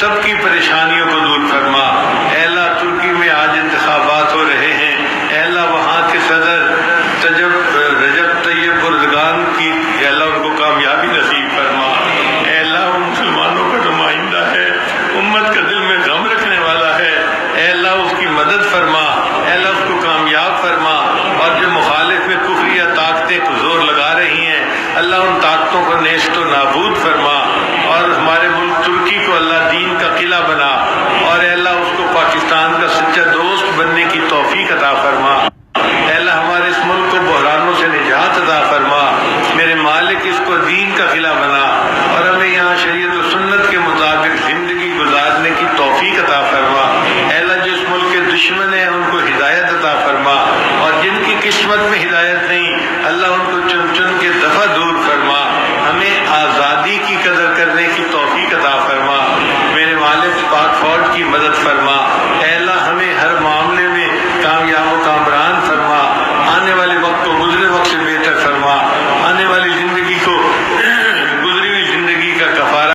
سب کی پریشانیوں کو دور فرما۔ اے اللہ ترکی میں آج انتخابات ہو رہے ہیں، اے اللہ وہاں کے صدر رجب طیب اردگان کی اے اللہ ان کو کامیابی نصیب فرما۔ اے اللہ وہ مسلمانوں کا نمائندہ ہے، امت کا دل میں غم رکھنے والا ہے، اے اللہ اس کی مدد فرما، اے اللہ اس کو کامیاب فرما، اور جو مخالف میں کفریہ طاقتیں زور لگا رہی ہیں اللہ ان طاقتوں کو نیست و نابود فرما، اور ہمارے ملک ترکی کو اللہ دین کا قلعہ بنا، اور اے اللہ اس کو پاکستان کا سچا دوست بننے کی توفیق عطا فرما۔ اے اللہ ہمارے اس ملک کو بحرانوں سے نجات عطا فرما، میرے مالک اس کو دین کا قلعہ بنا، اور ہمیں یہاں شریعت و سنت کے مطابق زندگی گزارنے کی توفیق عطا فرما۔ اے اللہ جو اس ملک کے دشمن ہیں ان کو ہدایت عطا فرما، اور جن کی قسمت میں ہدایت نہیں اللہ ان